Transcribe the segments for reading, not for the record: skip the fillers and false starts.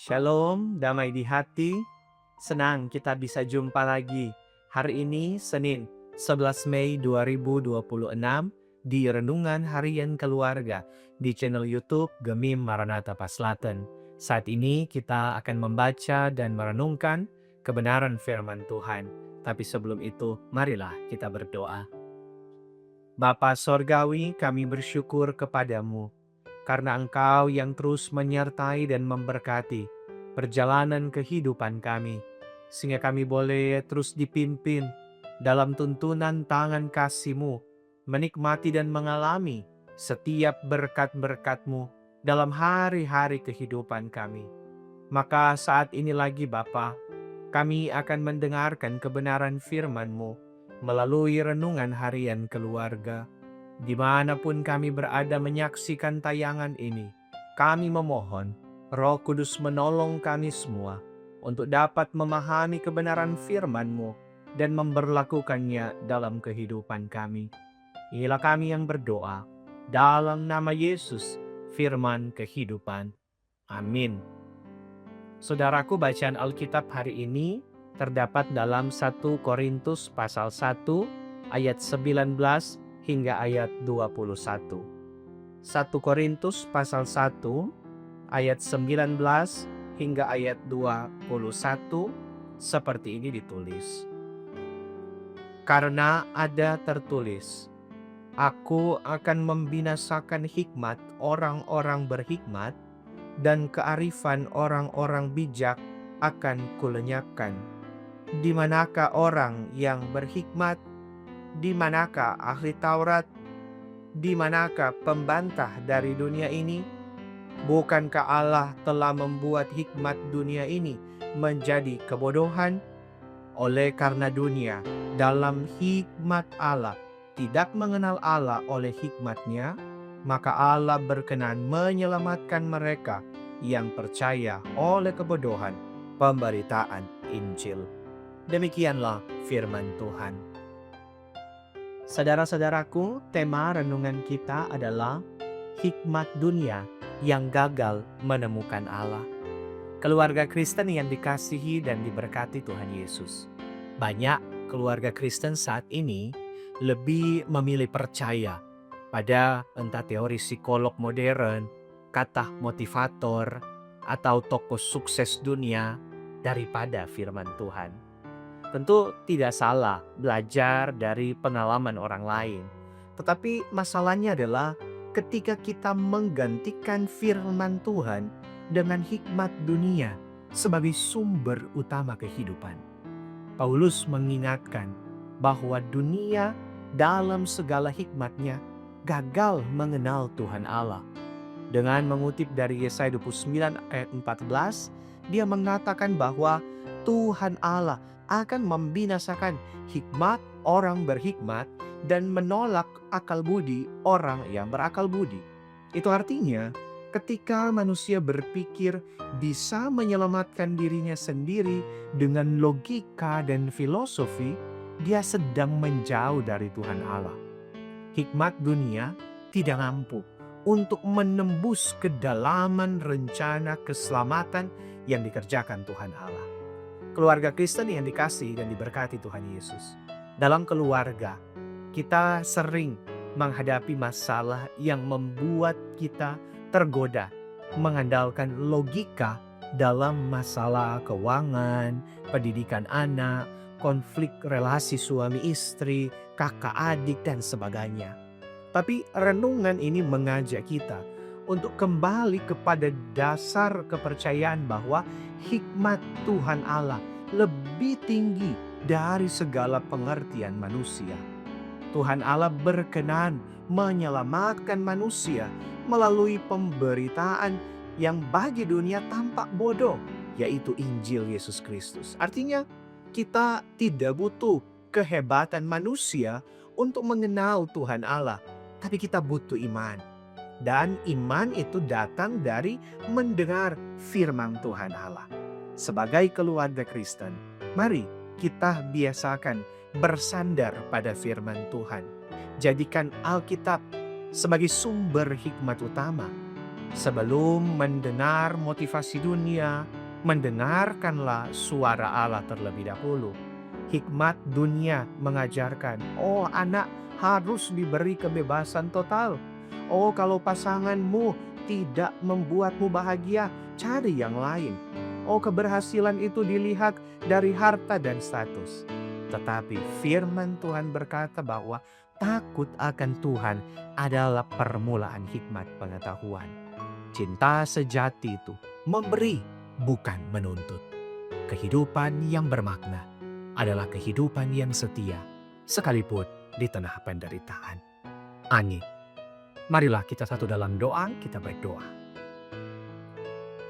Shalom, damai di hati. Senang kita bisa jumpa lagi. Hari ini Senin, 11 Mei 2026 di Renungan Harian Keluarga di channel YouTube Gemim Maranatha Paslaten. Saat ini kita akan membaca dan merenungkan kebenaran firman Tuhan. Tapi sebelum itu, marilah kita berdoa. Bapa Sorgawi, kami bersyukur kepadamu karena Engkau yang terus menyertai dan memberkati perjalanan kehidupan kami, sehingga kami boleh terus dipimpin dalam tuntunan tangan kasih-Mu, menikmati dan mengalami setiap berkat-berkat-Mu dalam hari-hari kehidupan kami. Maka saat ini lagi Bapa, kami akan mendengarkan kebenaran firman-Mu melalui renungan harian keluarga. Dimanapun kami berada menyaksikan tayangan ini, kami memohon Roh Kudus menolong kami semua untuk dapat memahami kebenaran firman-Mu dan memberlakukannya dalam kehidupan kami. Inilah kami yang berdoa dalam nama Yesus, firman kehidupan. Amin. Saudaraku, bacaan Alkitab hari ini terdapat dalam 1 Korintus pasal 1 ayat 19 hingga ayat 21. 1 Korintus pasal 1 ayat 19 hingga ayat 21 seperti ini ditulis. Karena ada tertulis, Aku akan membinasakan hikmat orang-orang berhikmat dan kearifan orang-orang bijak akan kulenyapkan. Di manakah orang yang berhikmat? Di manakah ahli Taurat? Di manakah pembantah dari dunia ini? Bukankah Allah telah membuat hikmat dunia ini menjadi kebodohan? Oleh karena dunia dalam hikmat Allah tidak mengenal Allah oleh hikmatnya, maka Allah berkenan menyelamatkan mereka yang percaya oleh kebodohan pemberitaan Injil. Demikianlah firman Tuhan. Saudara-saudaraku, tema renungan kita adalah hikmat dunia yang gagal menemukan Allah. Keluarga Kristen yang dikasihi dan diberkati Tuhan Yesus. Banyak keluarga Kristen saat ini lebih memilih percaya pada entah teori psikolog modern, kata motivator, atau tokoh sukses dunia daripada firman Tuhan. Tentu tidak salah belajar dari pengalaman orang lain. Tetapi masalahnya adalah ketika kita menggantikan firman Tuhan dengan hikmat dunia sebagai sumber utama kehidupan. Paulus mengingatkan bahwa dunia dalam segala hikmatnya gagal mengenal Tuhan Allah. Dengan mengutip dari Yesaya 29 ayat 14, dia mengatakan bahwa Tuhan Allah akan membinasakan hikmat orang berhikmat dan menolak akal budi orang yang berakal budi. Itu artinya ketika manusia berpikir bisa menyelamatkan dirinya sendiri dengan logika dan filosofi, dia sedang menjauh dari Tuhan Allah. Hikmat dunia tidak mampu untuk menembus kedalaman rencana keselamatan yang dikerjakan Tuhan Allah. Keluarga Kristen yang dikasihi dan diberkati Tuhan Yesus. Dalam keluarga, kita sering menghadapi masalah yang membuat kita tergoda mengandalkan logika dalam masalah keuangan, pendidikan anak, konflik relasi suami istri, kakak adik, dan sebagainya. Tapi renungan ini mengajak kita untuk kembali kepada dasar kepercayaan bahwa hikmat Tuhan Allah lebih tinggi dari segala pengertian manusia. Tuhan Allah berkenan menyelamatkan manusia melalui pemberitaan yang bagi dunia tampak bodoh, yaitu Injil Yesus Kristus. Artinya, kita tidak butuh kehebatan manusia untuk mengenal Tuhan Allah, tapi kita butuh iman. Dan iman itu datang dari mendengar firman Tuhan Allah. Sebagai keluarga Kristen, mari kita biasakan bersandar pada firman Tuhan. Jadikan Alkitab sebagai sumber hikmat utama. Sebelum mendengar motivasi dunia, mendengarkanlah suara Allah terlebih dahulu. Hikmat dunia mengajarkan, oh anak harus diberi kebebasan total. Oh kalau pasanganmu tidak membuatmu bahagia, cari yang lain. Oh keberhasilan itu dilihat dari harta dan status. Tetapi firman Tuhan berkata bahwa takut akan Tuhan adalah permulaan hikmat pengetahuan. Cinta sejati itu memberi, bukan menuntut. Kehidupan yang bermakna adalah kehidupan yang setia, sekalipun di tengah penderitaan. Amin. Marilah kita satu dalam doa, kita berdoa.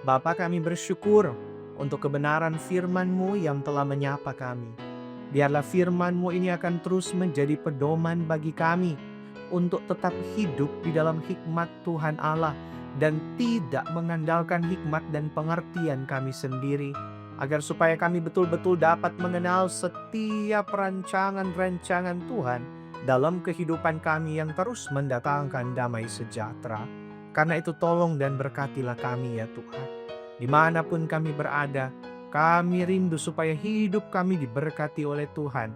Bapa, kami bersyukur untuk kebenaran firman-Mu yang telah menyapa kami. Biarlah firman-Mu ini akan terus menjadi pedoman bagi kami untuk tetap hidup di dalam hikmat Tuhan Allah dan tidak mengandalkan hikmat dan pengertian kami sendiri, agar supaya kami betul-betul dapat mengenal setiap rancangan-rancangan Tuhan dalam kehidupan kami yang terus mendatangkan damai sejahtera. Karena itu tolong dan berkatilah kami ya Tuhan. Dimanapun kami berada, kami rindu supaya hidup kami diberkati oleh Tuhan.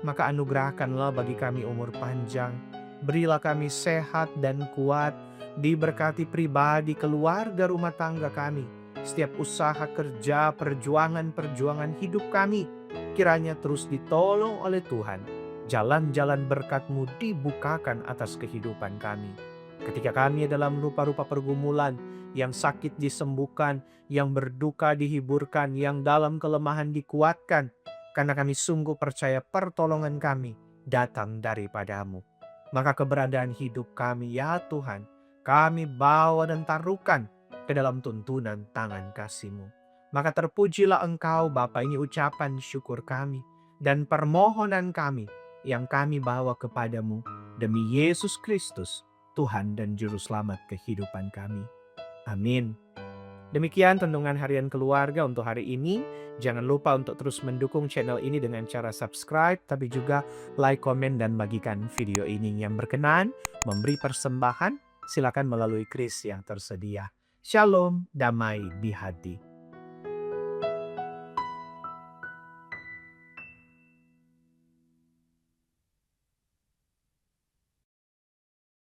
Maka anugerahkanlah bagi kami umur panjang. Berilah kami sehat dan kuat, diberkati pribadi, keluarga, rumah tangga kami. Setiap usaha kerja, perjuangan hidup kami, kiranya terus ditolong oleh Tuhan. Jalan-jalan berkat-Mu dibukakan atas kehidupan kami. Ketika kami dalam rupa-rupa pergumulan, yang sakit disembuhkan, yang berduka dihiburkan, yang dalam kelemahan dikuatkan, karena kami sungguh percaya pertolongan kami datang daripada-Mu. Maka keberadaan hidup kami ya Tuhan, kami bawa dan taruhkan ke dalam tuntunan tangan kasih-Mu. Maka terpujilah Engkau Bapa, ini ucapan syukur kami dan permohonan kami yang kami bawa kepadamu demi Yesus Kristus, Tuhan dan Juru Selamat kehidupan kami. Amin. Demikian renungan harian keluarga untuk hari ini. Jangan lupa untuk terus mendukung channel ini dengan cara subscribe, tapi juga like, komen, dan bagikan video ini. Yang berkenan memberi persembahan, silakan melalui kris yang tersedia. Shalom, damai di hati.